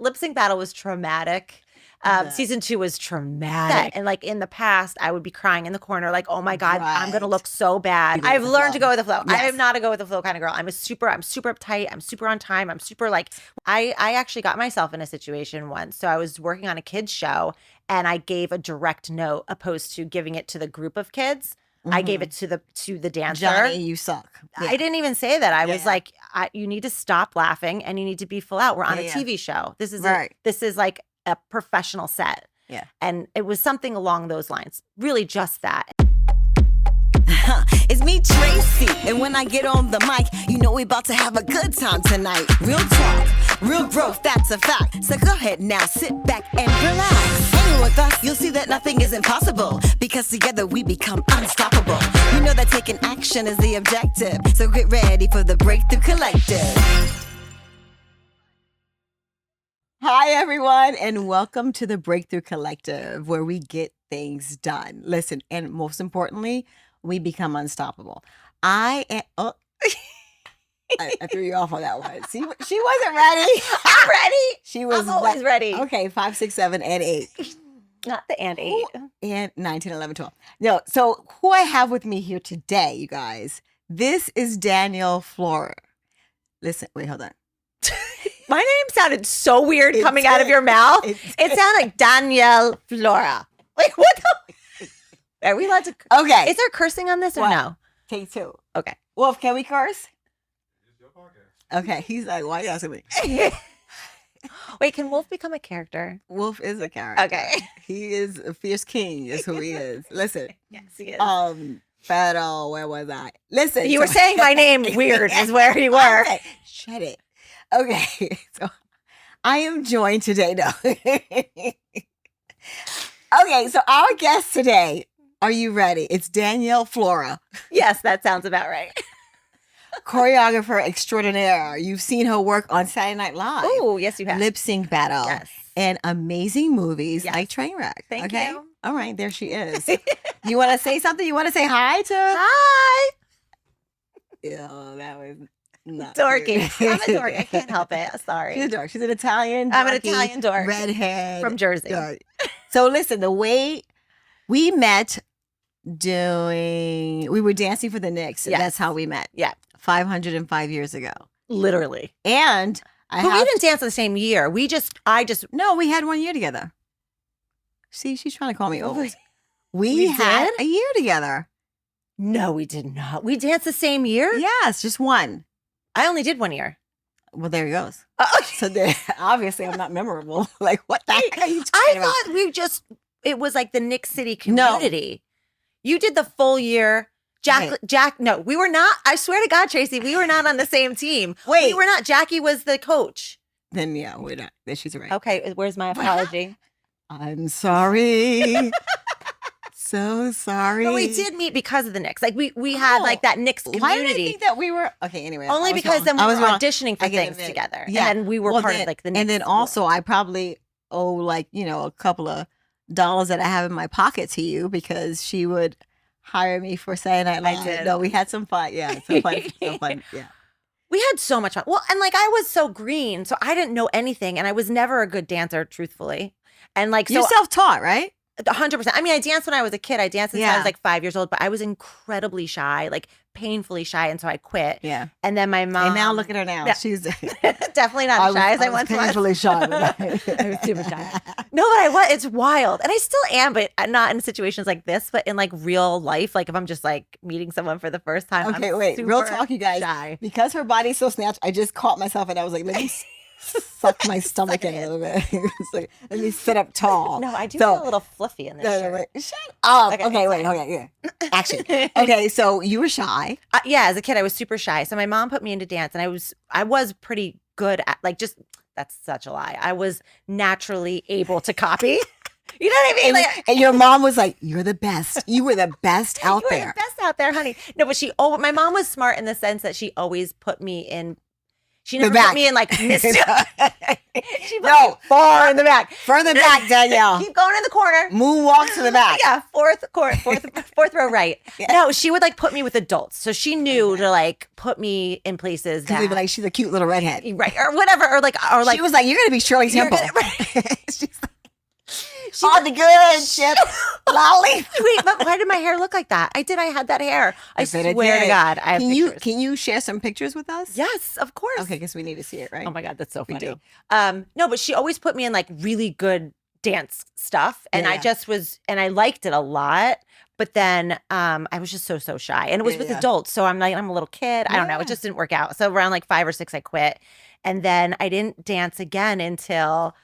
lip sync battle was traumatic. Season 2 was traumatic. And like in the past, I would be crying in the corner, like, oh my God, I'm going to look so bad. I've learned to go with the flow. Yes. I am not a go with the flow kind of girl. I'm super uptight. I'm super on time. I'm super like, I actually got myself in a situation once. So I was working on a kid's show and I gave a direct note opposed to giving it to the group of kids. I gave it to the dancer. Johnny, you suck. I didn't even say that. I was like, you need to stop laughing and you need to be full out. We're on a TV show. This is like a professional set. Yeah. And it was something along those lines. Really just that. It's me, Traci. And when I get on the mic, you know we about to have a good time tonight. Real talk, real growth, that's a fact. So go ahead now, sit back and relax. Hang with us, you'll see that nothing is impossible. Because together we become unstoppable. You know that taking action is the objective. So get ready for the Breakthrough Collective. Hi, everyone, and welcome to the Breakthrough Collective, where we get things done. Listen, and most importantly, we become unstoppable. I threw you off on that one. See, she wasn't ready. I'm ready. She was I'm always ready. Okay, 5, 6, 7, and 8. Not the and 8. And 9, 10, 11, 12. No, so who I have with me here today, you guys, this is Danielle Flora. Listen, wait, hold on. My name sounded so weird coming out of your mouth. It sounded like Danielle Flora. Like, what the? Are we allowed to? Okay. Is there cursing on this or no? Take 2. Okay. Wolf, can we curse? It's your podcast. Okay. He's like, why are you asking me? Wait, can Wolf become a character? Wolf is a character. Okay. He is a fierce king, is who he is. Listen. Yes, he is. But where was I? Listen. You were saying my name weird is where you were. Okay. Shut it. Okay, so I am joined today, Okay, so our guest today, are you ready? It's Danielle Flora. Yes, that sounds about right. Choreographer extraordinaire. You've seen her work on Saturday Night Live. Oh, yes, you have. Lip sync battle. Yes. And amazing movies like Trainwreck. Thank you. All right, there she is. You want to say something? You want to say hi to her? Hi. Yeah, that was... Not dorky. I'm a dork. I can't help it. Sorry. She's a dork. She's an Italian. I'm an Italian dork. Redhead. From Jersey. Dork. So listen, the way we met we were dancing for the Knicks. Yes. That's how we met. Yeah. 505 years ago. Literally. And we didn't dance the same year. No, we had 1 year together. See, she's trying to call me old. We had did? a year together. No, we did not. We danced the same year? Yes, just one. I only did 1 year. Well, there he goes. Okay. So there, obviously, I'm not memorable. Like, what the heck are you talking about? I thought it was like the Nick City community. No. You did the full year. No, we were not. I swear to God, Traci, we were not on the same team. Wait. We were not. Jackie was the coach. Then, yeah, we're not. Then she's right. Okay, where's my apology? I'm sorry. So sorry. But we did meet because of the Knicks. Like we had like that Knicks community. Why did I think that we were okay? Anyway, only because then we were auditioning for things together, yeah. And then we were part of like the Knicks. And then also, I probably owe like a couple of dollars that I have in my pocket to you because she would hire me for Saturday Night Live. I did. No, we had some fun. Yeah, some fun. Yeah. We had so much fun. Well, and like I was so green, so I didn't know anything, and I was never a good dancer, truthfully. And like you self-taught, right? 100%. I mean, I danced when I was a kid. I danced since I was like 5 years old, but I was incredibly shy, like painfully shy, and so I quit. Yeah. And then my mom. And now look at her now. She's definitely not as shy as I once was. Painfully shy. I was super shy. No, but I was. It's wild, and I still am, but not in situations like this. But in like real life, like if I'm just like meeting someone for the first time. Okay, I'm wait. Real talk, you guys. Shy. Because her body's so snatched, I just caught myself, and I was like, let me suck my stomach in a little bit. Like, let me sit up tall. No, I do feel a little fluffy in this shirt. Wait, shut up. Okay, wait. Okay, yeah. Action. Okay, so you were shy. Yeah, as a kid, I was super shy. So my mom put me into dance, and I was pretty good at like just. That's such a lie. I was naturally able to copy. You know what I mean? And your mom was like, "You're the best. You were the best out there. You were the best out there, honey." No, but my mom was smart in the sense that she always put me in. She never put me in like mischief. She put me far in the back. Further back, Danielle. Keep going in the corner. Moonwalk to the back. Yeah, fourth row right. Yeah. No, she would like put me with adults. So she knew to like put me in places that they'd be like, she's a cute little redhead. Right. Or whatever. Or like she was like, you're gonna be Shirley Temple. She's like, she all the good shit. Lolly. Wait, but why did my hair look like that? I had that hair. I swear to God. I have pictures. Can you share some pictures with us? Yes, of course. Okay, because we need to see it, right? Oh my God, that's so funny. No, but she always put me in like really good dance stuff. And I just was, and I liked it a lot. But then I was just so shy. And it was with adults. So I'm like, I'm a little kid. I don't know. It just didn't work out. So around like 5 or 6, I quit. And then I didn't dance again until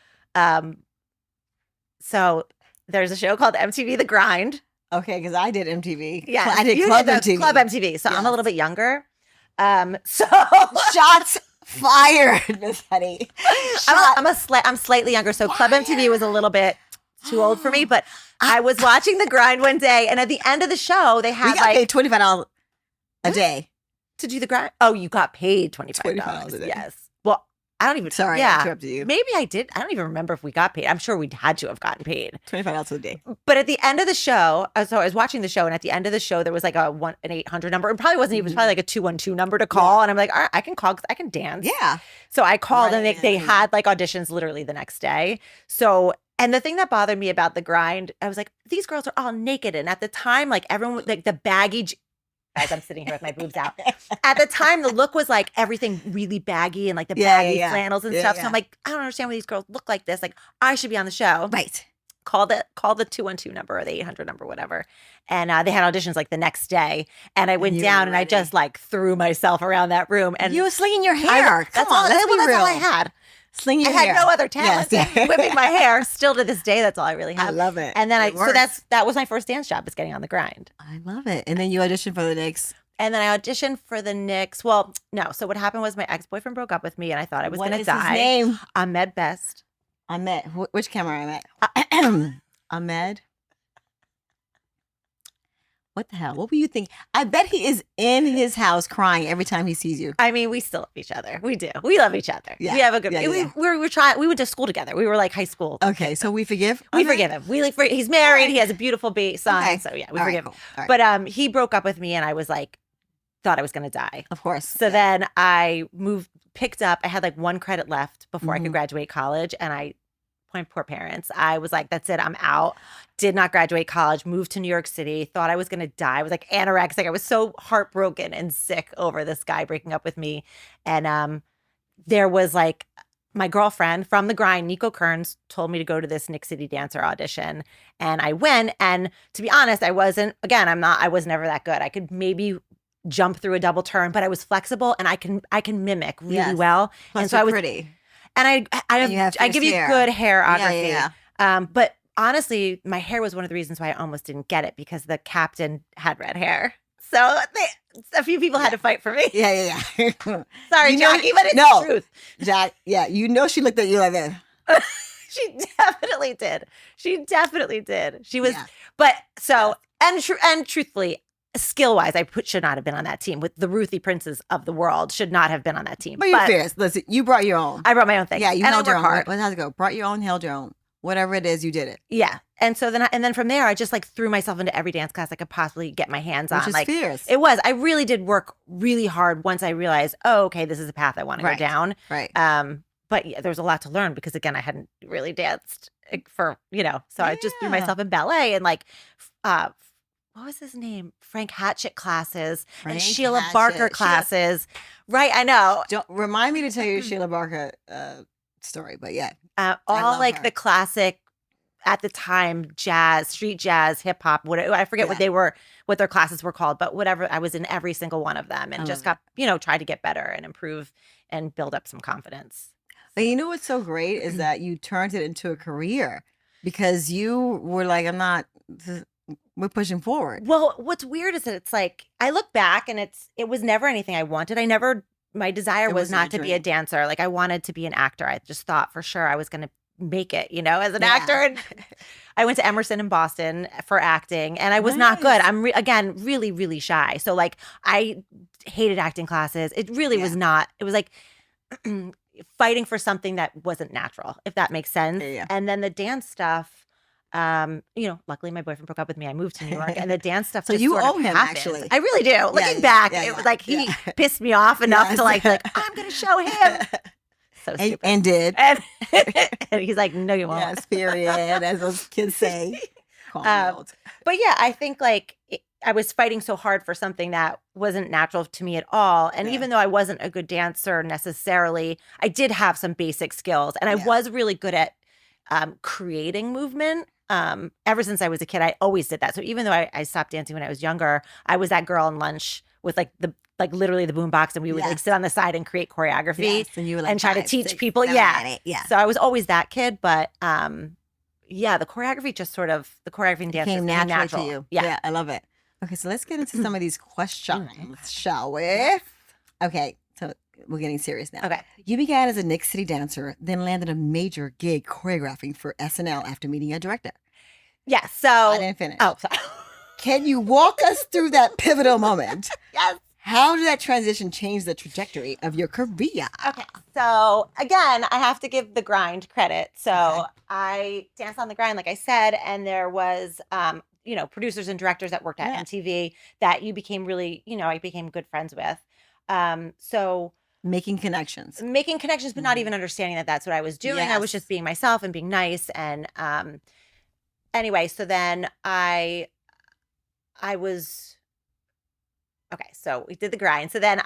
so there's a show called MTV The Grind. Okay, because I did MTV. Yeah, I did Club MTV. Club MTV. So I'm a little bit younger. So shots fired, Miss Hetty. I'm slightly younger. So Club MTV was a little bit too old for me. But I was watching The Grind one day, and at the end of the show, they had paid $25 a day to do The Grind. Oh, you got paid $25 a day. Yes. Well, I don't even. Sorry, I interrupted you. Maybe I did. I don't even remember if we got paid. I'm sure we had to have gotten paid. $25 a day. But at the end of the show, so I was watching the show, and at the end of the show, there was like an 800 number. It probably wasn't even. It was probably like a 212 number to call. And I'm like, all right, I can call because I can dance. Yeah. So I called, and they had like auditions literally the next day. So. And the thing that bothered me about The Grind, I was like, these girls are all naked. And at the time, like everyone, like the baggy, guys, I'm sitting here with my boobs out. At the time, the look was like everything really baggy and like the baggy flannels and stuff. So I'm like, I don't understand why these girls look like this. Like I should be on the show. Right. Call the 212 number or the 800 number, whatever. And they had auditions like the next day. And I went down and I just like threw myself around that room. And you were slinging your hair. That's all I had. Slinging your hair. I had no other talent. Yes. Whipping my hair. Still to this day, that's all I really have. I love it. And then that was my first dance job, is getting on The Grind. I love it. And then you auditioned for the Knicks. And then I auditioned for the Knicks. Well, no. So what happened was my ex-boyfriend broke up with me, and I thought I was going to die. What is his name? Ahmed Best. Ahmed. Which camera am I? Ahmed. What the hell? What were you thinking? I bet he is in his house crying every time he sees you. I mean, we still love each other. We do. We love each other. Yeah. We have a good. We trying. We went to school together. We were like high school. Okay, so we forgive. We forgive him. He's married. He has a beautiful son. Okay. So yeah, we forgive him. Cool. But he broke up with me, and I was like, thought I was going to die. Of course. So then I picked up. I had like 1 credit left before I could graduate college, and my poor parents. I was like, that's it. I'm out. Did not graduate college, moved to New York City, thought I was going to die. I was like anorexic. I was so heartbroken and sick over this guy breaking up with me. And there was like my girlfriend from The Grind, Nico Kearns, told me to go to this Nick City Dancer audition. And I went. And to be honest, I was never that good. I could maybe jump through a double turn, but I was flexible and I can mimic really well. Plus and so I was pretty. And I give you good hairography. Yeah. But honestly, my hair was one of the reasons why I almost didn't get it, because the captain had red hair. So a few people had to fight for me. Yeah. Sorry, Jackie, but it's the truth. Jack, she looked at you like that. She definitely did. She was, but so, and truthfully, skill-wise, I should not have been on that team. With the Ruthie Princes of the world, should not have been on that team. But you're fierce. Listen, you brought your own. I brought my own thing. Yeah, you held your own. Hard. How's it go? Brought your own, held your own. Whatever it is, you did it. Yeah. And so then from there, I just like threw myself into every dance class I could possibly get my hands on. Which is fierce. It was. I really did work really hard once I realized, okay, this is a path I want to go down. Right. But yeah, there was a lot to learn because, again, I hadn't really danced for, so I just threw myself in ballet and like, what was his name? Frank Hatchett classes and Sheila Barker classes. Right, I know. Don't remind me to tell you Sheila Barker story, but yeah. All like the classic, at the time, jazz, street jazz, hip hop, whatever. I forget what their classes were called, but whatever. I was in every single one of them and just got, tried to get better and improve and build up some confidence. But you know what's so great is that you turned it into a career, because you were like, we're pushing forward. Well, what's weird is that it's like, I look back and it was never anything I wanted. My desire was not to be a dancer. Like I wanted to be an actor. I just thought for sure I was going to make it, as an actor. And I went to Emerson in Boston for acting, and I was not good. I'm again, really, really shy. So like I hated acting classes. It really was not, it was like, fighting for something that wasn't natural, if that makes sense. Yeah. And then the dance stuff, luckily my boyfriend broke up with me. I moved to New York, and the dance stuff. So just you sort of owe him, happened. actually. I really do. Looking back, it was like he pissed me off enough to like I'm gonna show him. So stupid. And did. And he's like, no, you won't. Yes, period, as those kids say. But yeah, I think like I was fighting so hard for something that wasn't natural to me at all. And even though I wasn't a good dancer necessarily, I did have some basic skills. And I was really good at creating movement. Ever since I was a kid, I always did that. So even though I stopped dancing when I was younger, I was that girl in lunch with literally the boombox, and we would like sit on the side and create choreography and you were like and try to teach people. Yeah. So I was always that kid, but the choreography just sort of the choreography and dance came natural to you. Yeah, I love it. Okay, so let's get into some of these questions, shall we? Okay, so we're getting serious now. Okay. You began as a Nick City dancer, then landed a major gig choreographing for SNL after meeting a director. Yeah, so I didn't finish. Oh, sorry. Can you walk us through that pivotal moment? Yes. How did that transition change the trajectory of your career? Okay, so again, I have to give the grind credit. So I danced on the grind, like I said, and there was, producers and directors that worked at MTV that you became really, I became good friends with. So making connections, but not even understanding that that's what I was doing. Yes. I was just being myself and being nice. And anyway, so then I was. Okay, so we did the grind. So then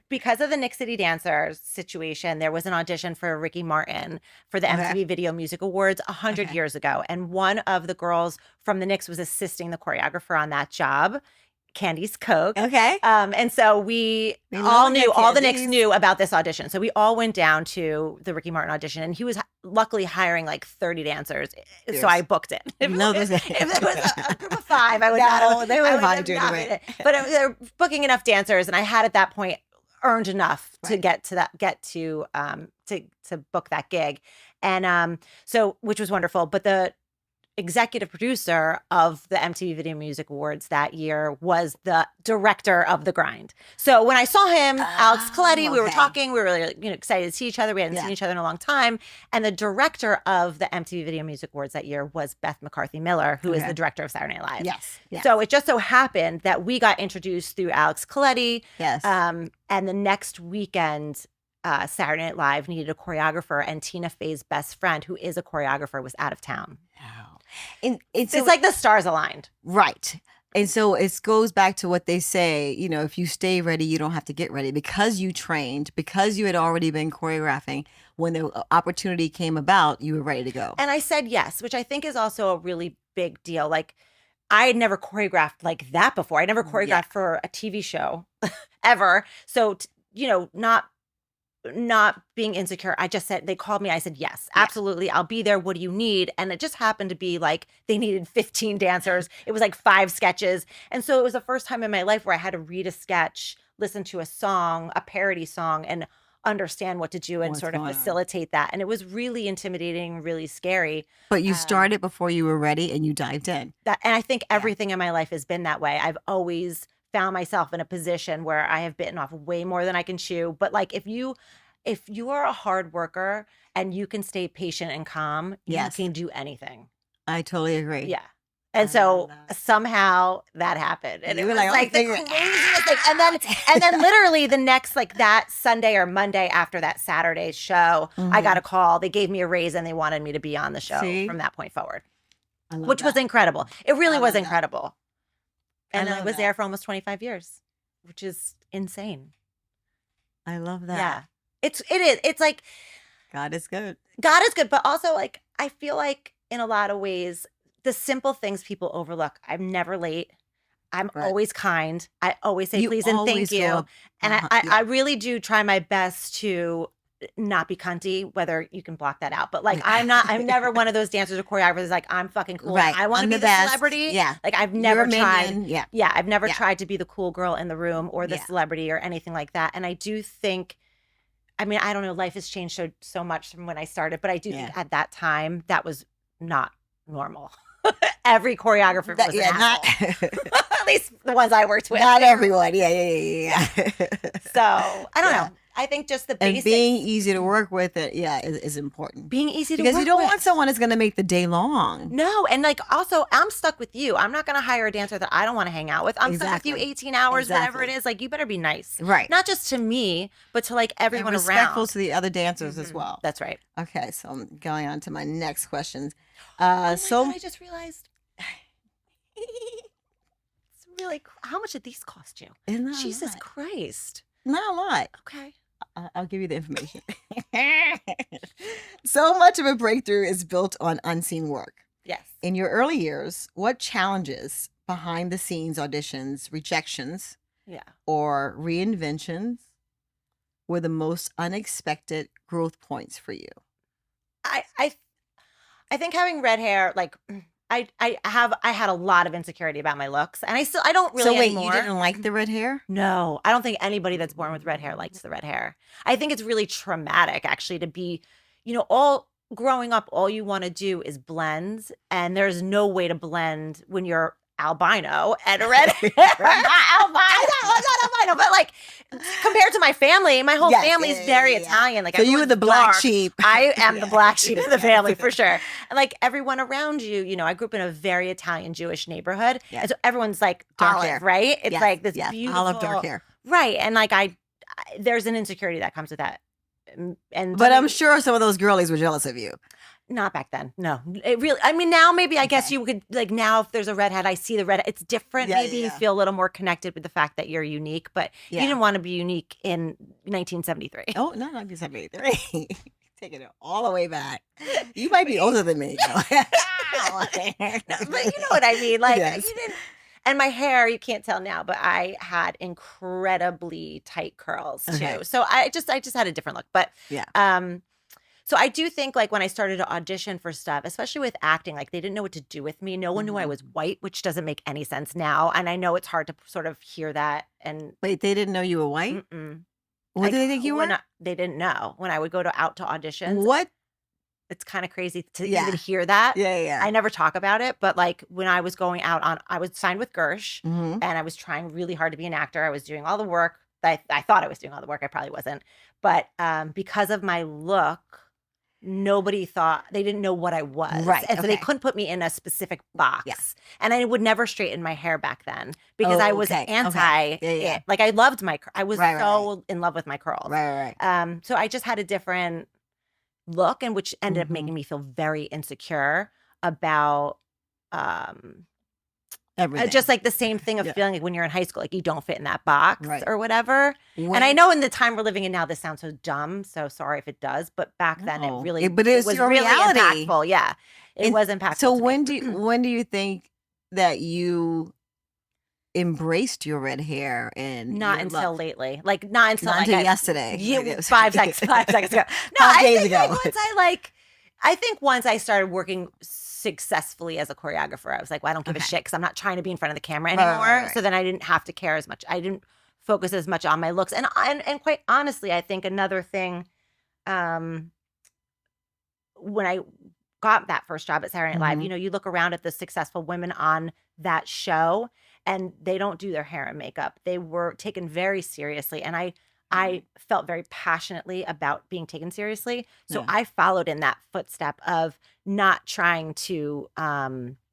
because of the Nick City Dancers situation, there was an audition for Ricky Martin for the MTV Video Music Awards 100 years ago. And one of the girls from the Knicks was assisting the choreographer on that job, Candice Koch. Okay. And so we all knew, all the Knicks knew about this audition. So we all went down to the Ricky Martin audition, and he was luckily hiring like 30 dancers. Yes. So I booked it. If there was a group of 5, I would not. They would have hired you anyway. But they were booking enough dancers, and I had at that point earned enough to get to book that gig, and so which was wonderful. But the executive producer of the MTV Video Music Awards that year was the director of The Grind. So when I saw him, Alex Coletti, we were talking, we were really excited to see each other. We hadn't seen each other in a long time. And the director of the MTV Video Music Awards that year was Beth McCarthy Miller, who is the director of Saturday Night Live. Yes. So it just so happened that we got introduced through Alex Coletti. Yes. And the next weekend, Saturday Night Live needed a choreographer, and Tina Fey's best friend, who is a choreographer, was out of town. Wow. It's like the stars aligned. Right. And so it goes back to what they say, if you stay ready, you don't have to get ready. Because you trained, because you had already been choreographing, when the opportunity came about, you were ready to go. And I said yes, which I think is also a really big deal. Like, I had never choreographed like that before. I never choreographed for a TV show ever. So, not being insecure, I just said, they called me, I said, yes, absolutely, I'll be there. What do you need? And it just happened to be like they needed 15 dancers. It was like 5 sketches. And so it was the first time in my life where I had to read a sketch, listen to a song, a parody song, and understand what to do and sort of facilitate that. And it was really intimidating, really scary. But you started before you were ready, and you dived in. And I think everything in my life has been that way. I've always found myself in a position where I have bitten off way more than I can chew. But like, if you are a hard worker and you can stay patient and calm, you can do anything. I totally agree. Yeah. And so somehow that happened. And it was like the craziest thing. And then literally the next, like that Sunday or Monday after that Saturday show, I got a call. They gave me a raise and they wanted me to be on the show from that point forward, which was incredible. It really was incredible. And I was there for almost 25 years, which is insane. I love that. Yeah. It is. It's like God is good. God is good, but also like I feel like in a lot of ways the simple things people overlook. I'm never late. I'm always kind. I always say please and thank you. And I really do try my best to not be cunty, whether you can block that out. But like I'm never one of those dancers or choreographers like I'm fucking cool. Right. I want to be the celebrity. Yeah. Like I've never tried. Yeah. I've never tried to be the cool girl in the room or the celebrity or anything like that. And I do think, I mean, I don't know, life has changed so much from when I started, but I do think at that time that was not normal. Every choreographer was an asshole. At least the ones I worked with. Not everyone. Yeah. So I don't know. I think just the And basics. being easy to work with, is important. Being easy to because work you don't with. want someone that's going to make the day long. No, and like also, I'm stuck with you. I'm not going to hire a dancer that I don't want to hang out with. I'm stuck with you 18 hours, whatever it is. Like, you better be nice, right? Not just to me, but to like everyone and respectful around. to the other dancers as well. That's right. Okay, so I'm going on to my next questions. God, I just realized. It's really. How much did these cost you? Jesus Christ! Not a lot. Okay. I'll give you the information. So much of a breakthrough is built on unseen work. Yes. In your early years, what challenges, behind the scenes auditions, rejections, or reinventions were the most unexpected growth points for you? I think having red hair, like I had a lot of insecurity about my looks, and I don't really. So wait, anymore. You didn't like the red hair? No, I don't think anybody that's born with red hair likes the red hair. I think it's really traumatic, actually, to be, all growing up, all you want to do is blend, and there's no way to blend when you're albino and a red hair. I'm not albino, but like compared to my family, my whole family is very Italian. Like, so you were the black sheep. I am the black sheep of the family for sure. And like everyone around you, I grew up in a very Italian Jewish neighborhood, and so everyone's like dark olive, hair, right? It's like this beautiful olive dark hair, right? And like there's an insecurity that comes with that. But I'm sure some of those girlies were jealous of you. Not back then. No, it really. I mean, now maybe I guess you could like now if there's a redhead, I see the redhead. It's different. Maybe you feel a little more connected with the fact that you're unique, but you didn't want to be unique in 1973. Oh, no, 1973. Taking it all the way back. You might be older than me. But you know what I mean. Like you didn't. And my hair, you can't tell now, but I had incredibly tight curls too. So I just had a different look. But so I do think like when I started to audition for stuff, especially with acting, like they didn't know what to do with me. No one knew I was white, which doesn't make any sense now. And I know it's hard to sort of hear that. And wait, they didn't know you were white? What did they think you were? They didn't know when I would go out to auditions. What? It's kind of crazy to even hear that. Yeah. I never talk about it, but like when I was going out I was signed with Gersh, and I was trying really hard to be an actor. I was doing all the work. I thought I was doing all the work. I probably wasn't. But because of my look, nobody thought, they didn't know what I was. Right. And so they couldn't put me in a specific box. Yeah. And I would never straighten my hair back then because I was anti it. Like I loved I was in love with my curls. Right. So I just had a different look, and which ended up making me feel very insecure about everything. Just like the same thing of feeling like when you're in high school, like you don't fit in that box or whatever. And I know in the time we're living in now, this sounds so dumb. So sorry if it does, but back then it was your really reality. impactful. Yeah, it was impactful. So when do you think that you embraced your red hair? And not until lately, like not until yesterday. 5 seconds ago. No, I think once I started working successful as a choreographer, I was like, well, I don't give a shit because I'm not trying to be in front of the camera anymore. Right. So then I didn't have to care as much. I didn't focus as much on my looks. And quite honestly, I think another thing, when I got that first job at Saturday Night Live, you look around at the successful women on that show and they don't do their hair and makeup. They were taken very seriously. And I felt very passionately about being taken seriously. So I followed in that footstep of not trying to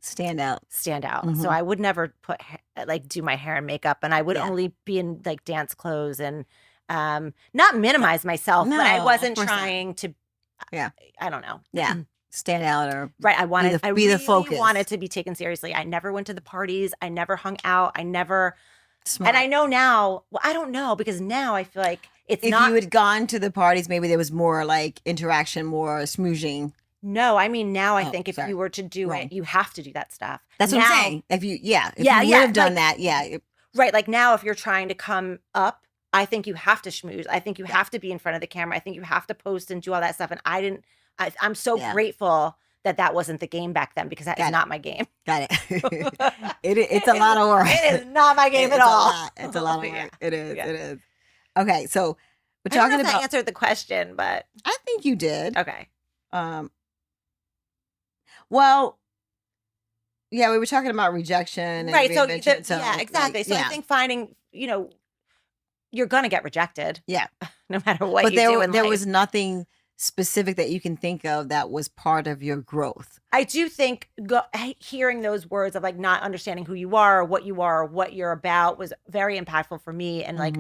stand out. So I would never do my hair and makeup, and I would only be in like dance clothes and not minimize myself, but I wasn't trying to. I don't know. Yeah. Stand out or I wanted be the focus. Wanted to be taken seriously. I never went to the parties. I never hung out. I never. Smart. And I know now, well, I don't know, because now I feel like if you had gone to the parties, maybe there was more like interaction, more smooching. No, I mean, now I think if you were to do it, you have to do that stuff. That's what I'm saying. If you would have done that, Right. Like now, if you're trying to come up, I think you have to schmooze. I think you have to be in front of the camera. I think you have to post and do all that stuff. And I'm so grateful that wasn't the game back then, because that is not my game. Got it. It's a lot of work. It is not my game at all. It's a lot of work. It is. It is. Okay, so we're talking about. I don't know if about. I answered the question, but I think you did. Okay. Well, we were talking about rejection and right. reinvention. Exactly. So I think finding, you're going to get rejected. Yeah. No matter what but you do in there life. was nothing specific that you can think of that was part of your growth. I do think hearing those words of like not understanding who you are or what you're about was very impactful for me and like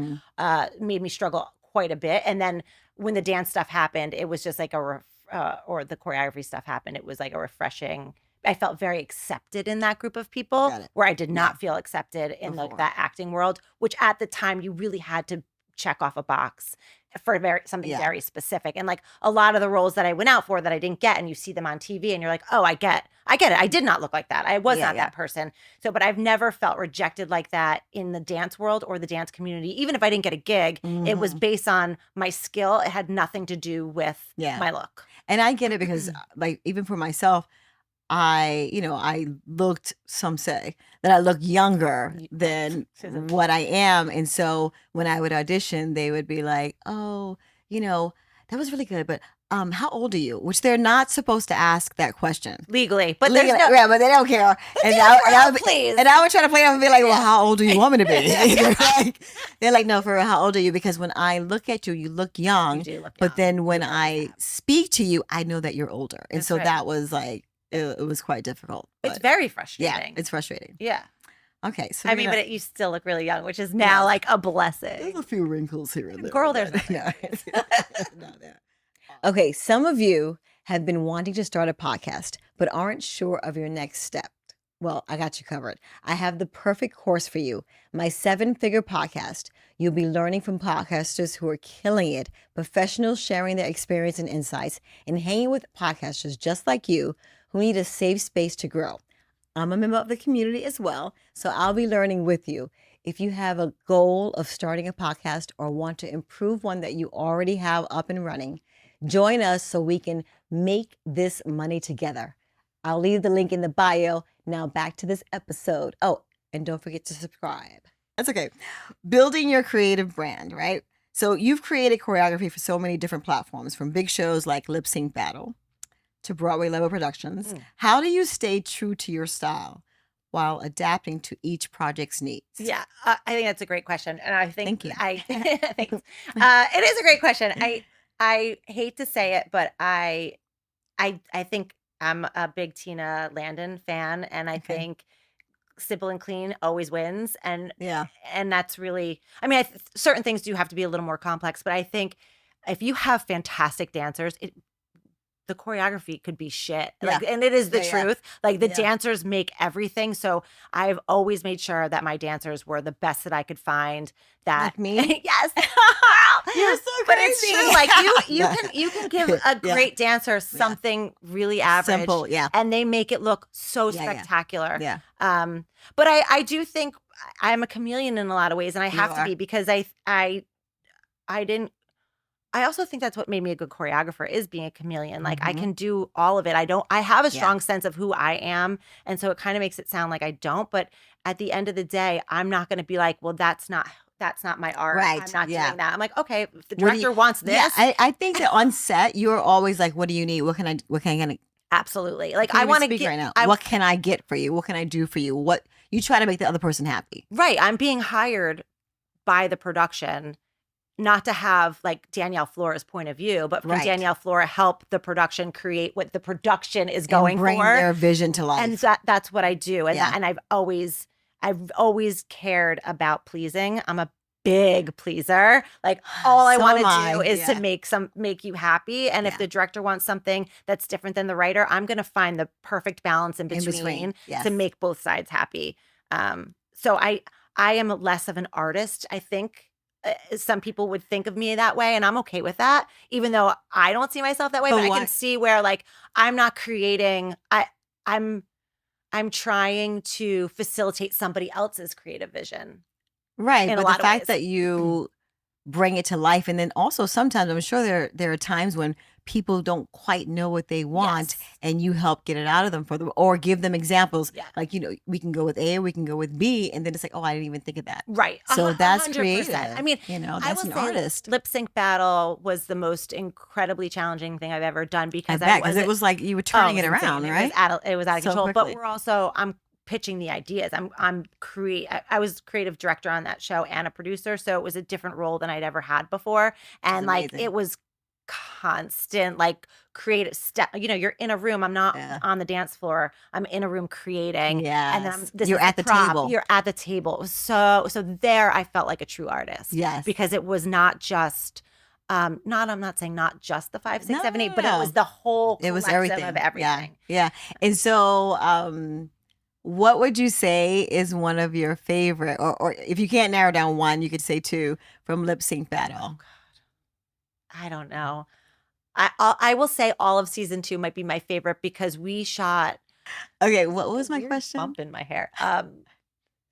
made me struggle quite a bit. And then when the dance stuff happened, it was just like or the choreography stuff happened, it was like a refreshing. I felt very accepted in that group of people where I did not feel accepted in like that acting world, which at the time you really had to check off a box for something very specific. And like a lot of the roles that I went out for that I didn't get, and you see them on TV and you're like, oh, I get it. I did not look like that. I was not that person. So, but I've never felt rejected like that in the dance world or the dance community. Even if I didn't get a gig, it was based on my skill. It had nothing to do with my look. And I get it because like, even for myself, I looked, some say that I look younger than what I am. And so when I would audition, they would be like, oh, that was really good. But how old are you? Which they're not supposed to ask that question. Legally. But but they don't care. And I would try to play them and be like, well, how old do you want me to be? they're like, no, for real, how old are you? Because when I look at you, you look young. You do look but young. then when I speak to you, I know that you're older. And That's that was like, it was quite difficult. It's very frustrating. Yeah, it's frustrating. Yeah. Okay. So but you still look really young, which is now like a blessing. There's a few wrinkles here and there. Girl, there's no. Okay, some of you have been wanting to start a podcast, but aren't sure of your next step. Well, I got you covered. I have the perfect course for you. My 7-figure podcast. You'll be learning from podcasters who are killing it, professionals sharing their experience and insights, and hanging with podcasters just like you who need a safe space to grow. I'm a member of the community as well, so I'll be learning with you. If you have a goal of starting a podcast or want to improve one that you already have up and running, join us so we can make this money together. I'll leave the link in the bio. Now back to this episode. Oh, and don't forget to subscribe. That's okay. Building your creative brand, right? So you've created choreography for so many different platforms, from big shows like Lip Sync Battle to Broadway level productions. How do you stay true to your style while adapting to each project's needs? Yeah, I think that's a great question. And I think Thank you. thanks. It is a great question. I hate to say it, but I think I'm a big Tina Landon fan, and I think simple and clean always wins. And that's really, certain things do have to be a little more complex, but I think if you have fantastic dancers, the choreography could be shit. And it is the truth. Like the dancers make everything. So I've always made sure that my dancers were the best that I could find. That like me? Yes. You're so crazy. But it's true. Like you can give a great dancer something really average. Simple, and they make it look so spectacular. Yeah. But I do think I'm a chameleon in a lot of ways, and I have to be, because I also think that's what made me a good choreographer, is being a chameleon. Like I can do all of it. I have a strong sense of who I am. And so it kind of makes it sound like I don't, but at the end of the day, I'm not going to be like, well, that's not my art. Right. I'm not doing that. I'm like, okay, if the director wants this. Yeah, I think that on set, you're always like, what do you need? What can I get? Absolutely. Like I want to speak right now. What can I get for you? What can I do for you? What you try to make the other person happy. Right. I'm being hired by the production, not to have like Danielle Flora's point of view, but for Danielle Flora help the production create what the production is going and bring for. Their vision to life. And that's what I do. And and I've always cared about pleasing. I'm a big pleaser. Like all I want to do is to make you happy. And if the director wants something that's different than the writer, I'm going to find the perfect balance in between. To make both sides happy. So I am less of an artist, I think. Some people would think of me that way, and I'm okay with that, even though I don't see myself that way. But I can see where, like, I'm not creating. I'm trying to facilitate somebody else's creative vision. Right, but the fact that you bring it to life, and then also sometimes I'm sure there are times when people don't quite know what they want, and you help get it out of them for them, or give them examples. Like, we can go with A, we can go with B, and then it's like, oh, I didn't even think of that. Right. So that's 100%. creative. I mean, that's an artist. Lip Sync Battle was the most incredibly challenging thing I've ever done, because it was like you were turning it around, right? It was out of control. Quickly. But I'm pitching the ideas. I was creative director on that show and a producer, so it was a different role than I'd ever had before. And like it was constant like creative step. You know, you're in a room. I'm not on the dance floor. I'm in a room creating. Yeah. And then you're at the table. You're at the table. It was so there I felt like a true artist. Yes. Because it was not just I'm not saying not just the 5, 6, 7, 8, but it was the whole collective of everything. Yeah. And so what would you say is one of your favorite, or if you can't narrow down one, you could say two from Lip Sync Battle? Oh God. I don't know. I will say all of season 2 might be my favorite because we shot. Okay, what was my question? Bump in my hair.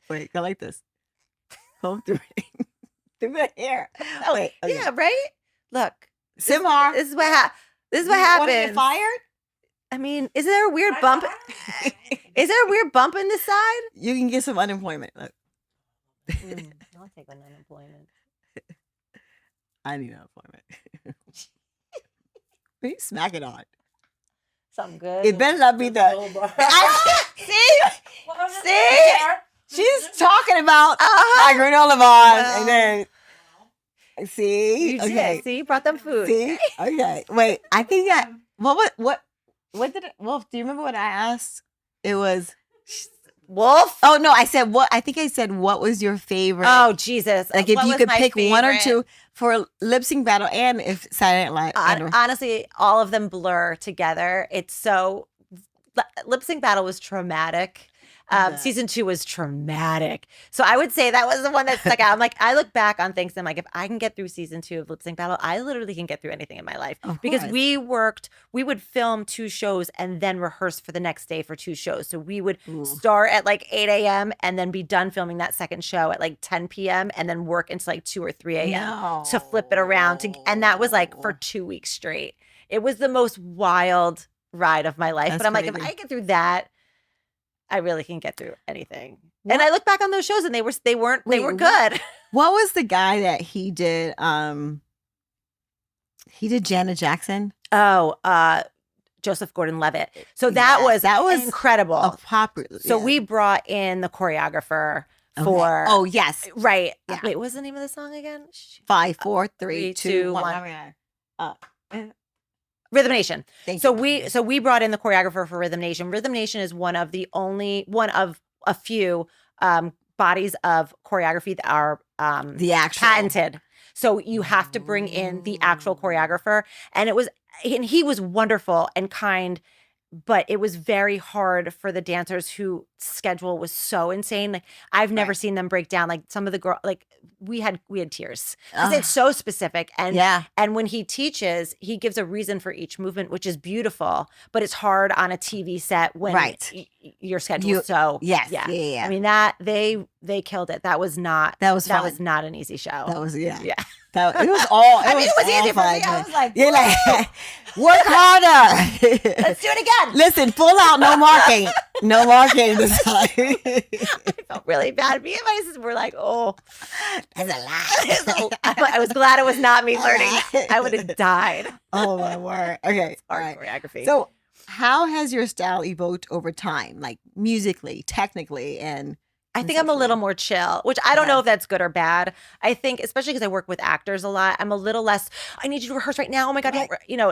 Wait, go like this. Comb through through the hair. Oh, wait. Okay. Yeah, right. Look, Simar. This is what happens. Want to get fired? I mean, is there a weird bump? Is there a weird bump in this side? You can get some unemployment. Look. I'll take an unemployment. I need unemployment. What are you smacking on? Something good. It better not be the. See? She's talking about my granola bars, and then see, you did. See, you brought them food. See, okay. Wait, I think that what did it, Wolf? Do you remember what I asked? It was Wolf. Oh no, I said what? I think I said what was your favorite? Oh Jesus! Like if you could pick one or two for Lip Sync Battle, and if Saturday Night Live. Honestly, all of them blur together. It's so Lip Sync Battle was traumatic. Season 2 was traumatic. So I would say that was the one that stuck out. I'm like, I look back on things and I'm like, if I can get through season 2 of Lip Sync Battle, I literally can get through anything in my life. Because we would film 2 shows and then rehearse for the next day for 2 shows. So we would start at like 8 a.m. and then be done filming that second show at like 10 p.m. and then work until like 2 or 3 a.m. to flip it around. And that was like for 2 weeks straight. It was the most wild ride of my life. But I'm like, if I get through that, I really can get through anything. What? And I look back on those shows and they were good. What was the guy that he did? He did Janet Jackson. Oh, Joseph Gordon-Levitt. So that was incredible. So we brought in the choreographer for. Oh yes, right. Yeah. Wait, what's the name of the song again? 5, 4, 3, 2, 1. Rhythm Nation. So we brought in the choreographer for Rhythm Nation. Rhythm Nation is one of a few bodies of choreography that are the actual patented. So you have to bring in the actual choreographer, and he was wonderful and kind. But it was very hard for the dancers whose schedule was so insane. Like I've never seen them break down. Like some of the girls, like we had tears because it's so specific. And when he teaches, he gives a reason for each movement, which is beautiful. But it's hard on a TV set when your schedule is so yeah. I mean that they killed it. That was not an easy show. That was yeah. It was all. It was easy for me. I was like, you're like, work harder. Let's do it again. Listen, full out, no marking. No marking this time. I felt really bad. Me and my sisters were like, oh, that's a lot. I was glad it was not me learning. I would have died. Oh, my word. Okay. All right. Choreography. So how has your style evolved over time, like musically, technically, and I think I'm a little more chill, which I don't know if that's good or bad. I think, especially because I work with actors a lot, I'm a little less, I need you to rehearse right now. Oh my God.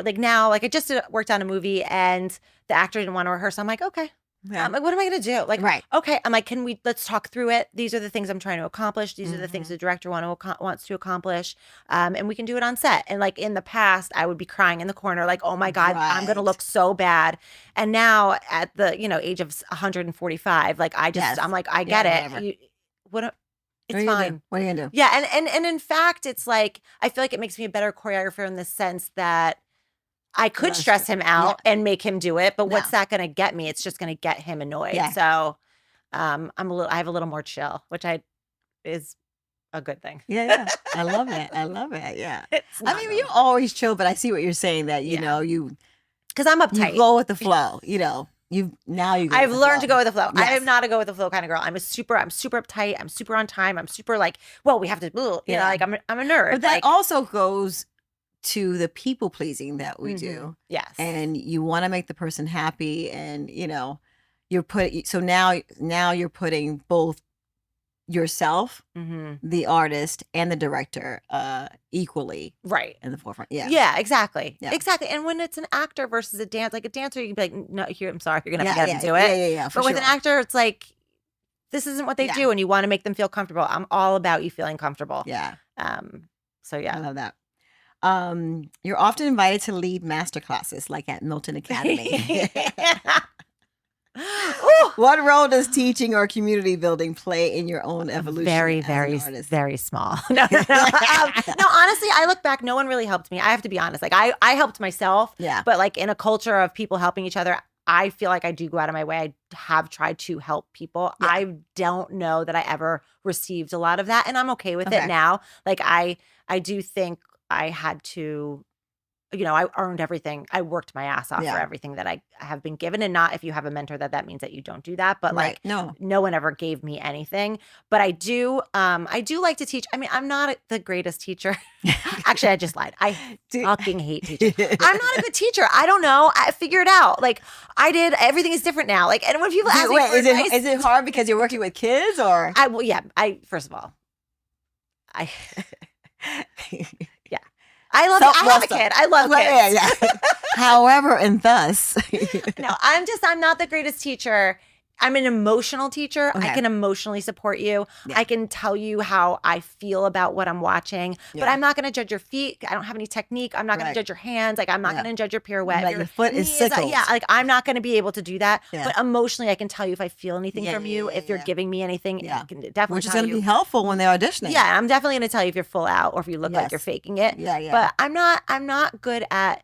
Like now, like I just worked on a movie and the actor didn't want to rehearse. I'm like, okay. I'm like, what am I going to do? Like, okay. I'm like, let's talk through it. These are the things I'm trying to accomplish. These are the things the director wants to accomplish. And we can do it on set. And like in the past, I would be crying in the corner, like, oh my God, I'm going to look so bad. And now at the, age of 145, like I'm like, I get it. It's fine. What are you going to do? Yeah. And in fact, it's like, I feel like it makes me a better choreographer in the sense that I could stress him out and make him do it, but what's that going to get me? It's just going to get him annoyed. Yeah. So, I have a little more chill, which is a good thing. Yeah. I love it. Yeah. I mean, you're always chill, but I see what you're saying that, because I'm uptight. You go with the flow, I've learned to go with the flow. Yes. I am not a go with the flow kind of girl. I'm super uptight. I'm super on time. I'm super like, well, we have to, like I'm a nerd. But that also goes to the people pleasing that we do. Yes. And you want to make the person happy and, now you're putting both yourself, the artist, and the director equally right in the forefront. Yeah. Yeah, exactly. Yeah. Exactly. And when it's an actor versus a dancer, like a dancer, you can be like, no, here, I'm sorry, you're going to have to Yeah, get them to do it. Yeah, but with an actor, it's like, this isn't what they do, and you want to make them feel comfortable. I'm all about you feeling comfortable. Yeah. So yeah. I love that. You're often invited to lead masterclasses, like at Milton Academy. What role does teaching or community building play in your own evolution? Very, very small. No. No, honestly, I look back, no one really helped me. I have to be honest. Like I helped myself. Yeah. But like in a culture of people helping each other, I feel like I do go out of my way. I have tried to help people. Yeah. I don't know that I ever received a lot of that, and I'm okay with it now. Like I do think I had to, I earned everything. I worked my ass off for everything that I have been given. And not if you have a mentor that means that you don't do that. But like, no one ever gave me anything. But I do like to teach. I mean, I'm not the greatest teacher. Actually, I just lied. I fucking hate teaching. I'm not a good teacher. I don't know. I figure it out. Like I did. Everything is different now. Like, and when people ask me for advice, is it hard because you're working with kids or? First of all, I love I have a kid. I love kids. Yeah. However, and thus. No, I'm not the greatest teacher. I'm an emotional teacher. Okay. I can emotionally support you. Yeah. I can tell you how I feel about what I'm watching, but I'm not going to judge your feet. I don't have any technique. I'm not going to judge your hands. Like I'm not going to judge your pirouette. Like your foot is sickles. Like I'm not going to be able to do that. Yeah. But emotionally, I can tell you if I feel anything from you, if you're giving me anything. I can definitely Which is going to be helpful when they're auditioning. Yeah, I'm definitely going to tell you if you're full out or if you look like you're faking it. Yeah. But I'm not good at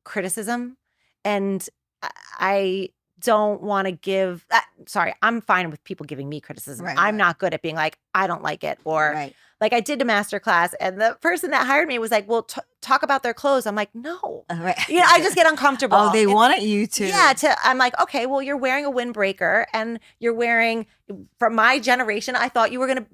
criticism, and I don't want to give I'm fine with people giving me criticism. I'm not good at being like, I don't like it, or like I did a master class and the person that hired me was like, well, talk about their clothes. I'm like, no, I just get uncomfortable. Oh, they wanted you to. I'm like, okay, well, you're wearing a windbreaker and you're wearing, from my generation, I thought you were going to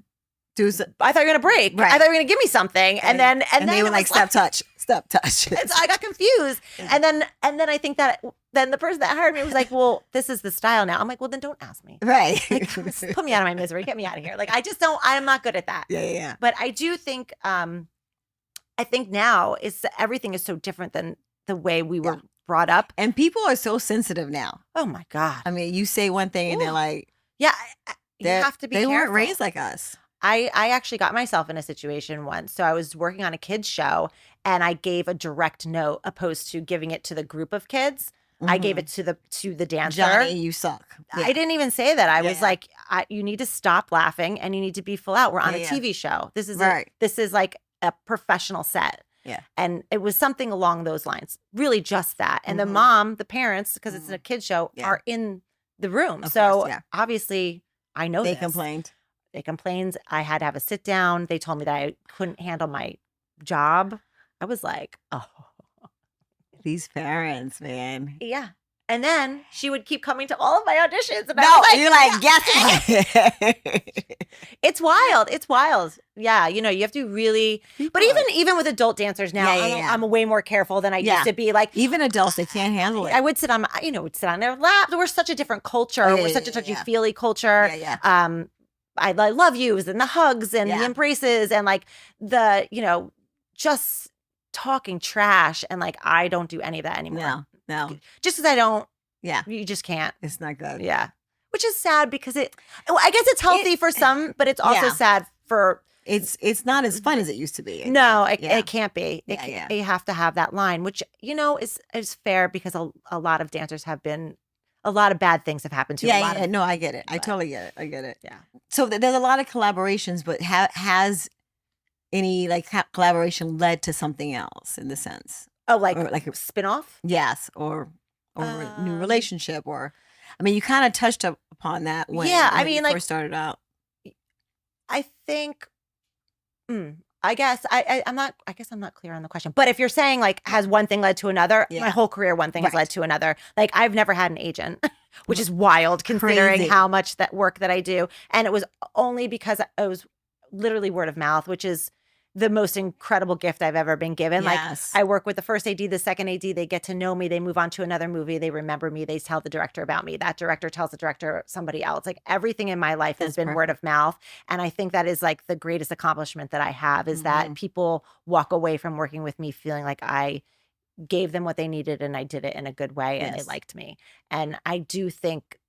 I thought you were going to break. I thought you were going to give me something. And then they were like, stop touch. So I got confused. And then I think that then the person that hired me was like, well, this is the style now. I'm like, well, then don't ask me. Right. Like, put me out of my misery. Get me out of here. Like, I'm not good at that. Yeah. But I do think, I think now everything is so different than the way we were brought up. And people are so sensitive now. Oh my God. I mean, you say one thing and they're like, you have to be careful. They weren't raised like us. I actually got myself in a situation once. So I was working on a kids show and I gave a direct note opposed to giving it to the group of kids. Mm-hmm. I gave it to the dancer. Johnny, you suck. Yeah. I didn't even say that. I was like, you need to stop laughing and you need to be full out. We're on a TV show. This is this is like a professional set. Yeah. And it was something along those lines. Really just that. And the parents, because it's a kids show, are in the room. Obviously I know they complained. They complained. I had to have a sit down. They told me that I couldn't handle my job. I was like, oh. These parents, man. Yeah. And then she would keep coming to all of my auditions. And you're like, guess what? It's wild. It's wild. Yeah. You have to really, but even with adult dancers now, I'm way more careful than I used to be. Like even adults, they can't handle it. I would sit on, their lap. We're such a different culture. We're such a touchy-feely culture. I love yous and the hugs and the embraces and like the, just talking trash. And like, I don't do any of that anymore. No. Just because I don't. Yeah. You just can't. It's not good. Yeah. Which is sad because I guess it's healthy for some, but it's also sad for. It's not as fun as it used to be. It can't be. You have to have that line, which, is fair because a lot of dancers have been. A lot of bad things have happened to No, I get it. I totally get it. Yeah. So there's a lot of collaborations, but has any like collaboration led to something else in the sense? Oh, like a spin-off? Yes, or a new relationship, or I mean, you kind of touched upon that when you first started out. I think. I guess I'm not clear on the question. But if you're saying like, has one thing led to another? My whole career, one thing has led to another. Like I've never had an agent, which is wild considering how much that work that I do. And it was only because it was literally word of mouth, which is the most incredible gift I've ever been given. Yes. Like I work with the first AD, the second AD, they get to know me, they move on to another movie, they remember me, they tell the director about me, that director tells the director somebody else. Like everything in my life has been word of mouth. And I think that is like the greatest accomplishment that I have is that people walk away from working with me feeling like I gave them what they needed and I did it in a good way and they liked me. And I do think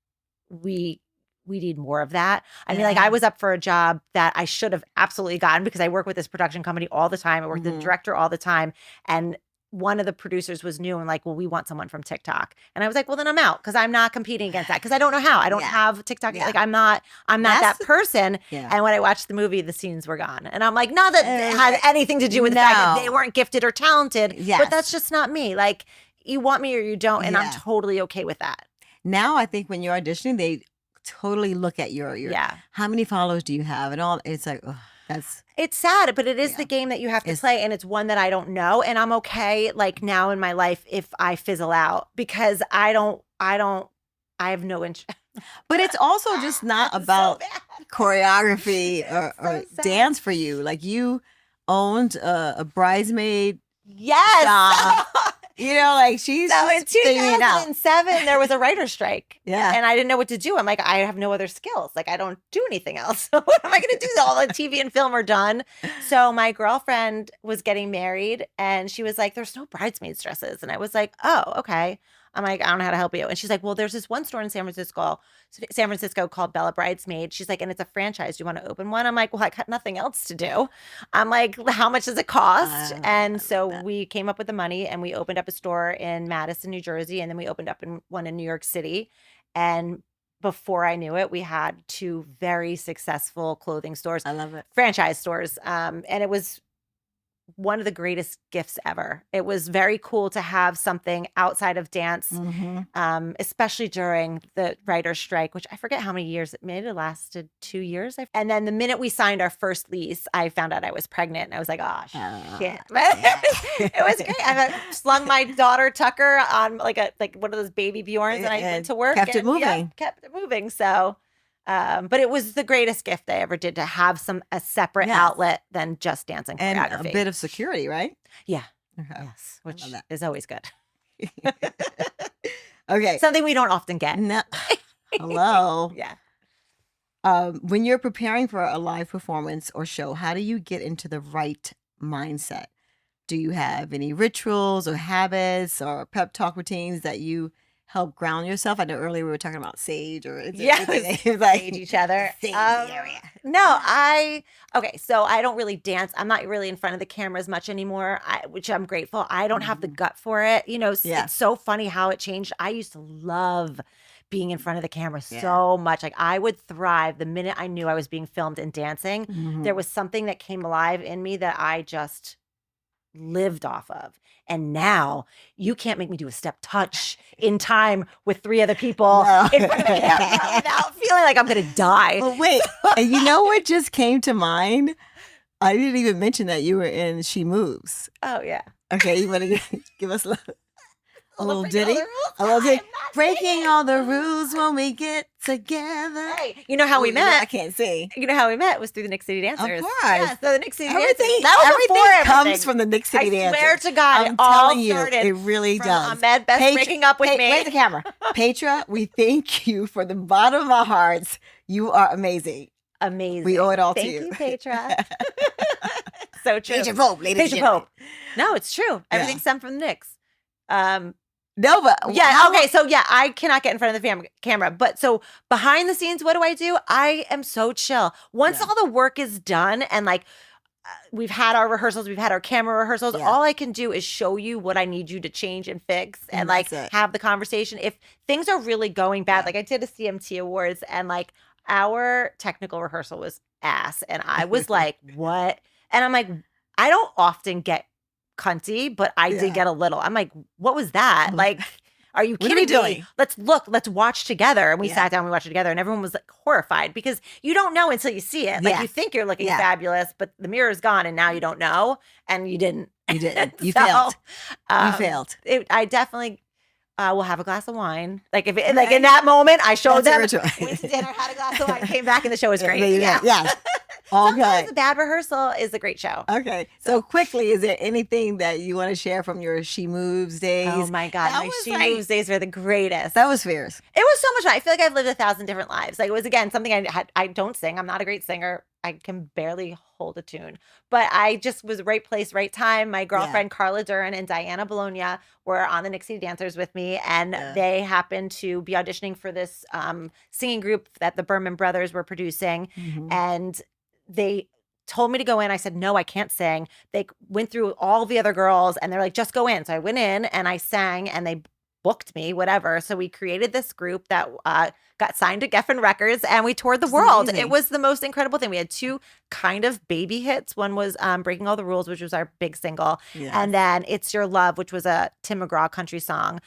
we need more of that. I mean, like I was up for a job that I should have absolutely gotten because I work with this production company all the time. I work with the director all the time. And one of the producers was new and like, well, we want someone from TikTok. And I was like, well, then I'm out because I'm not competing against that because I don't know how. I don't have TikTok. Like I'm not that person. And when I watched the movie, the scenes were gone. And I'm like, not that it had anything to do with the fact that they weren't gifted or talented, but that's just not me. Like you want me or you don't. And I'm totally okay with that. Now I think when you're auditioning, they totally look at your how many followers do you have and all. It's like, oh, it's sad, but it is the game that you have to play, and it's one that I don't know, and I'm okay like now in my life if I fizzle out because I have no interest. But it's also just not about choreography or dance for you. Like you owned a bridesmaid. Yes. You know, like she's so in 2007 there was a writer's strike. And I didn't know what to do. I'm like, I have no other skills. Like I don't do anything else. So what am I going to do? All the TV and film are done. So my girlfriend was getting married and she was like, there's no bridesmaids dresses. And I was like, oh, okay. I'm like, I don't know how to help you. And she's like, well, there's this one store in San Francisco called Bella Bridesmaid. She's like, and it's a franchise. Do you want to open one? I'm like, well, I got nothing else to do. I'm like, how much does it cost? And so we came up with the money and we opened up a store in Madison, New Jersey. And then we opened up one in New York City. And before I knew it, we had 2 very successful clothing stores. I love it. Franchise stores. And it was one of the greatest gifts ever. It was very cool to have something outside of dance, especially during the writer's strike, which I forget how many years. It maybe lasted 2 years. And then the minute we signed our first lease, I found out I was pregnant. And I was like, oh, shit. It was great. I slung my daughter Tucker on like one of those baby Bjorns and I went to work. Kept it moving. Kept it moving. So but it was the greatest gift I ever did to have a separate outlet than just dancing choreography. And a bit of security, right? Yeah. Yes. Which is always good. Okay. Something we don't often get. No. Hello. Yeah. When you're preparing for a live performance or show, how do you get into the right mindset? Do you have any rituals or habits or pep talk routines that you help ground yourself? I know earlier we were talking about sage or like sage each other. No, so I don't really dance. I'm not really in front of the camera as much anymore, which I'm grateful. I don't have the gut for it. You know, it's so funny how it changed. I used to love being in front of the camera so much. Like I would thrive the minute I knew I was being filmed and dancing. There was something that came alive in me that I just lived off of. And now you can't make me do a step touch in time with 3 other people in front of the camera without feeling like I'm going to die. Well, wait, and you know what just came to mind? I didn't even mention that you were in She Moves. Oh, yeah. Okay, you want to give us a little ditty? A little ditty. Breaking all the rules when we get together. Hey, you know how we met? I can't sing. You know how we met was through the Nick City Dancers. Of course. Yeah, so the Nick City Dancers. That was comes from the Nick City Dancers. I swear to God, I'm telling you, it really does. Ahmed Best breaking up with me. Where's the camera? Petra, we thank you from the bottom of our hearts. You are amazing. Amazing. We owe it all to you. Thank you, Petra. So true. Petra Pope, ladies and gentlemen. No, it's true. Everything stemmed from the Knicks. No, but okay. So I cannot get in front of the camera. But so behind the scenes, what do? I am so chill. Once all the work is done and like we've had our rehearsals, we've had our camera rehearsals, all I can do is show you what I need you to change and fix and like have the conversation. If things are really going bad, like I did a CMT Awards and like our technical rehearsal was ass. And I was like, what? And I'm like, I don't often get cunty, but I did get a little. I'm like, what was that? Like, are you kidding me? Doing? Let's watch together. And we sat down, we watched it together, and everyone was like horrified because you don't know until you see it. Like you think you're looking fabulous, but the mirror's gone and now you don't know. And you didn't. You didn't. You failed. You failed. I definitely will have a glass of wine. Like if like in that moment, I showed them. Went to dinner, had a glass of wine, came back, and the show was great. Yeah. Sometimes a bad rehearsal is a great show. Okay. So quickly, is there anything that you want to share from your She Moves days? Oh my God. My She Moves days were the greatest. That was fierce. It was so much fun. I feel like I've lived 1,000 different lives. Like, it was, again, something I don't sing. I'm not a great singer. I can barely hold a tune, but I just was right place, right time. My girlfriend, Carla Duran and Diana Bologna, were on the Nick City Dancers with me, and they happened to be auditioning for this singing group that the Berman brothers were producing. And they told me to go in. I said, no, I can't sing. They went through all the other girls and they're like, just go in. So I went in and I sang, and they booked me, whatever. So we created this group that got signed to Geffen Records, and we toured the world. Amazing. It was the most incredible thing. We had 2 kind of baby hits. One was Breaking All the Rules, which was our big single. Yes. And then It's Your Love, which was a Tim McGraw country song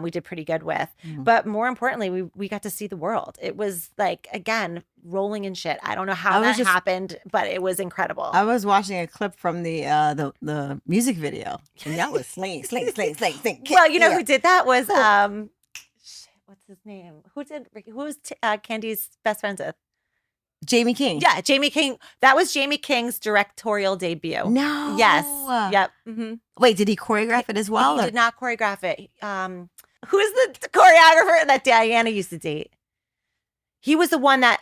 we did pretty good with. But more importantly, we got to see the world. It was like, again, rolling in shit. I don't know how that happened, but it was incredible. I was watching a clip from the music video, and that was sling. Well, you know who did that was what's his name? Who was Candy's best friends with? Jamie King. Yeah, Jamie King. That was Jamie King's directorial debut. No. Yes. Yep. Wait, did he choreograph it as well? He did not choreograph it. Who's the choreographer that Diana used to date? He was the one that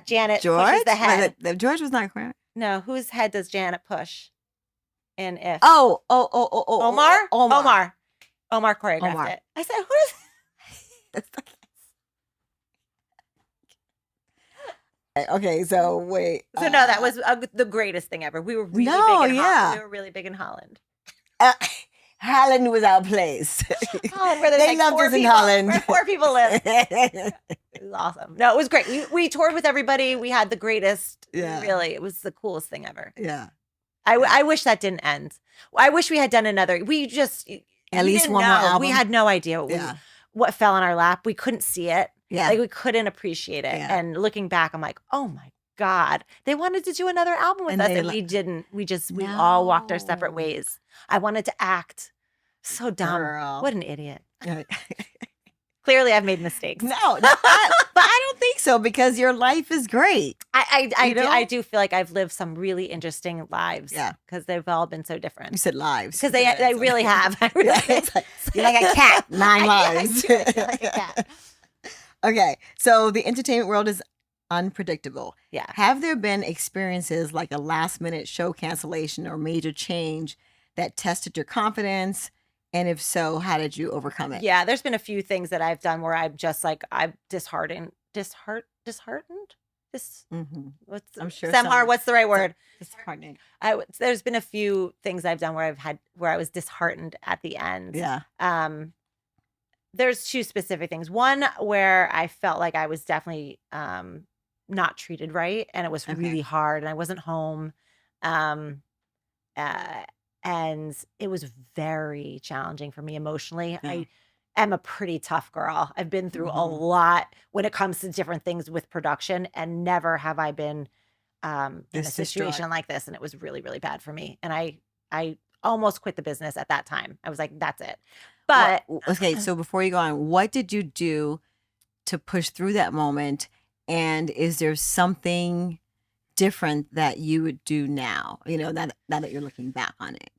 Janet pushes the head. George was not choreographed. No, whose head does Janet push? In If. Oh. Omar choreographed it. I said, who is? Okay, so wait. So no, that was the greatest thing ever. We were really big in Holland. We were really big in Holland. Holland was our place. Holland, where they loved us in Holland. Where 4 people live. It was awesome. No, it was great. We toured with everybody. We had the greatest. Yeah. Really, it was the coolest thing ever. Yeah. I wish that didn't end. I wish we had done another. We just at least one more album. We had no idea what fell in our lap. We couldn't see it. Yeah. Like, we couldn't appreciate it. Yeah. And looking back, I'm like, oh my God, they wanted to do another album with us, and we didn't. We all walked our separate ways. I wanted to act. So dumb. Girl. What an idiot. Clearly, I've made mistakes. No, but I don't think so, because your life is great. I do feel like I've lived some really interesting lives. Yeah, because they've all been so different. You said lives because they really have. You're like a cat. 9 lives. You're like a cat. Okay, so the entertainment world is unpredictable. Yeah. Have there been experiences like a last-minute show cancellation or major change that tested your confidence? And if so, how did you overcome it? Yeah, there's been a few things that I've done where I'm just like, I'm disheartened. Disheartened? I'm sure. Samhar, what's the right word? Disheartening. There's been a few things I've done where I was disheartened at the end. Yeah. There's 2 specific things. One where I felt like I was definitely not treated right, and it was really hard, and I wasn't home. And it was very challenging for me emotionally. Yeah. I am a pretty tough girl. I've been through a lot when it comes to different things with production, and never have I been in a situation like this. And it was really, really bad for me. And I almost quit the business at that time. I was like, that's it. But okay, so before you go on, what did you do to push through that moment? And is there something different that you would do now? Now that you're looking back on it.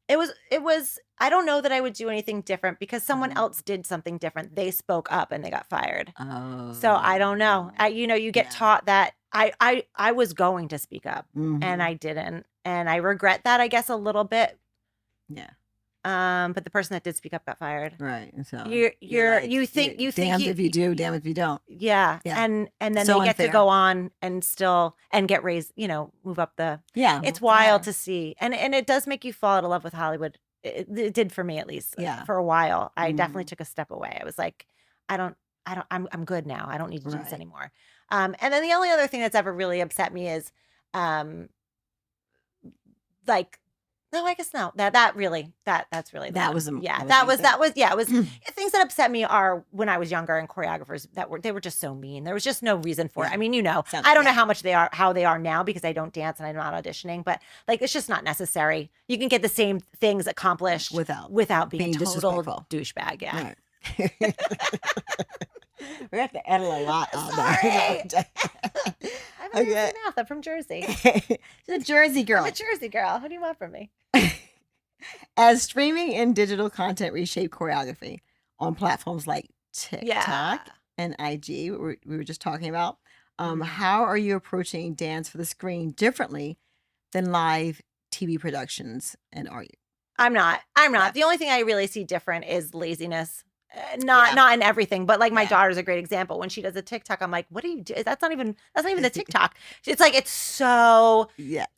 It was. I don't know that I would do anything different, because someone else did something different. They spoke up and they got fired. Oh. So I don't know. You get taught that I was going to speak up, and I didn't, and I regret that, I guess, a little bit. Yeah. But the person that did speak up got fired. Right. So you think damned if you do, damned if you don't. Yeah. And then so they get to go on and get raised, move up the. Yeah. It's wild to see. And it does make you fall out of love with Hollywood. It did for me, at least. Yeah. For a while. I definitely took a step away. I was like, I'm good now. I don't need to do this anymore. And then the only other thing that's ever really upset me is no, I guess no. That's really that was it was things that upset me are when I was younger, and choreographers they were just so mean. There was just no reason for it. I mean, I don't know how they are now, because I don't dance and I'm not auditioning, but like, it's just not necessary. You can get the same things accomplished without being a total douchebag. Yeah. Right. We have to edit a lot on Sorry. that. I have a nasty mouth. I'm from Jersey. She's a Jersey girl. I'm a Jersey girl. What do you want from me? As streaming and digital content reshape choreography on platforms like TikTok and IG, we were just talking about, how are you approaching dance for the screen differently than live TV productions? And are you? I'm not. Yeah. The only thing I really see different is laziness. Not in everything, but like my daughter's a great example. When she does a TikTok, I'm like, what do you do? That's not even the TikTok. It's like, it's so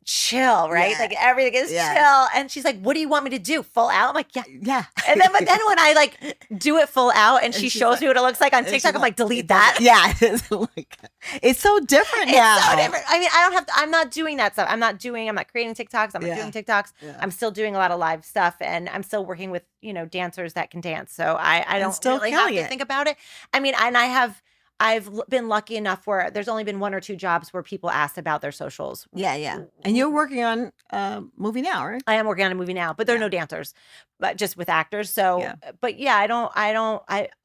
chill, right? Yeah. Like everything is chill. And she's like, what do you want me to do? Full out? I'm like, yeah. And then, but then when I like do it full out and she shows me what it looks like on TikTok, I'm like, delete that. Yeah. It's so different now. It's so different. I mean, I'm not doing that stuff. I'm not creating TikToks. I'm not doing TikToks. Yeah. I'm still doing a lot of live stuff, and I'm still working with, dancers that can dance. So I don't still really have to think about it. I mean, and I've been lucky enough where there's only been 1 or 2 jobs where people asked about their socials. Yeah. And you're working on a movie now, right? I am working on a movie now, but there are no dancers, but just with actors. So, but yeah,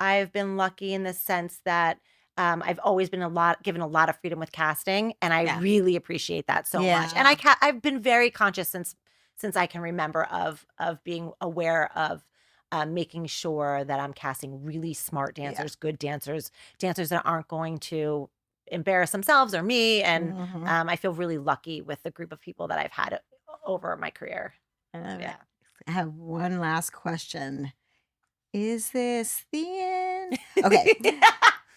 I've been lucky in the sense that I've always been given a lot of freedom with casting, and I really appreciate that so much. And I've been very conscious since I can remember of being aware of making sure that I'm casting really smart dancers, good dancers that aren't going to embarrass themselves or me. And I feel really lucky with the group of people that I've had over my career. I have one last question. Is this the end? Okay.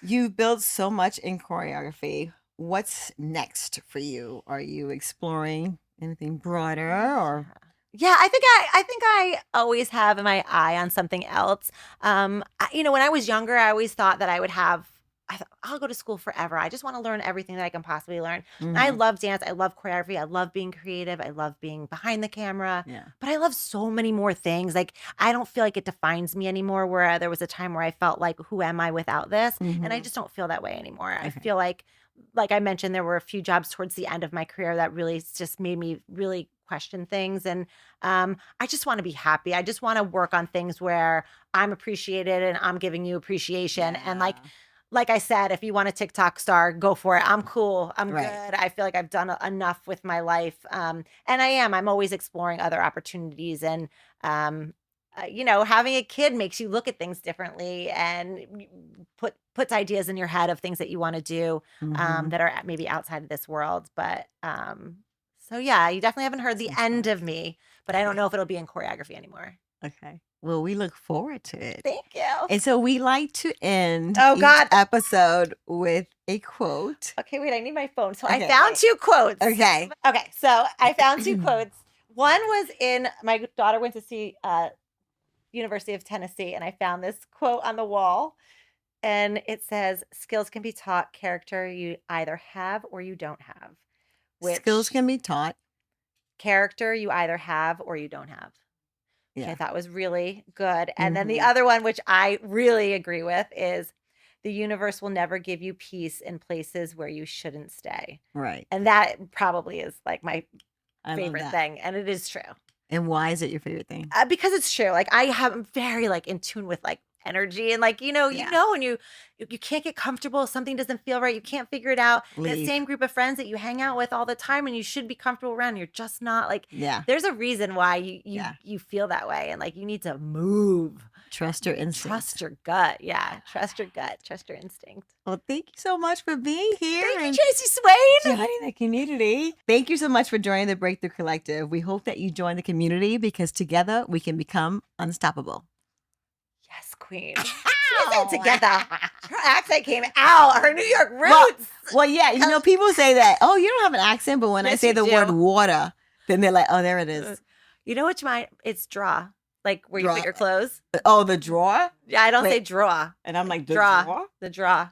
You've built so much in choreography. What's next for you? Are you exploring anything broader or? Yeah, I think I always have my eye on something else. When I was younger, I always thought that I thought I'll go to school forever. I just want to learn everything that I can possibly learn. And I love dance. I love choreography. I love being creative. I love being behind the camera. Yeah. But I love so many more things. Like, I don't feel like it defines me anymore, where there was a time where I felt like, who am I without this? And I just don't feel that way anymore. I feel like I mentioned, there were a few jobs towards the end of my career that really just made me really question things. And I just want to be happy. I just want to work on things where I'm appreciated and I'm giving you appreciation. And like I said, if you want a TikTok star, go for it. I'm cool. I'm good. I feel like I've done enough with my life. And I'm always exploring other opportunities. And, having a kid makes you look at things differently and puts ideas in your head of things that you want to do that are maybe outside of this world. But so yeah, you definitely haven't heard the end of me, but I don't know if it'll be in choreography anymore. Okay. Well, we look forward to it. Thank you. And so we like to end each episode with a quote. Okay, wait, I need my phone. So I found 2 quotes. Okay. Okay, so I found 2 quotes. One was my daughter went to see University of Tennessee, and I found this quote on the wall. And it says, skills can be taught, character you either have or you don't have. Skills can be taught. Character you either have or you don't have. Yeah. I thought was really good. And then the other one, which I really agree with, is the universe will never give you peace in places where you shouldn't stay. Right. And that probably is like my favorite thing. And it is true. And why is it your favorite thing? Because it's true. Like, I'm very in tune with energy, and you know, and you can't get comfortable. Something doesn't feel right. You can't figure it out. The same group of friends that you hang out with all the time and you should be comfortable around, you're just not. There's a reason why you feel that way, and you need to move. Trust your instinct. Trust your gut. Yeah. Trust your gut. Trust your instinct. Well, thank you so much for being here. Thank you, Traci Swain. Joining the community. Thank you so much for joining the Breakthrough Collective. We hope that you join the community, because together we can become unstoppable. Yes, queen. She said together. Her accent came out. Her New York roots. Well, yeah. People say that, oh, you don't have an accent. But when I say the word water, then they're like, oh, there it is. You know which it's draw. Where you put your clothes. Oh, the drawer? Yeah, I don't say draw. And I'm like, the drawer? The draw.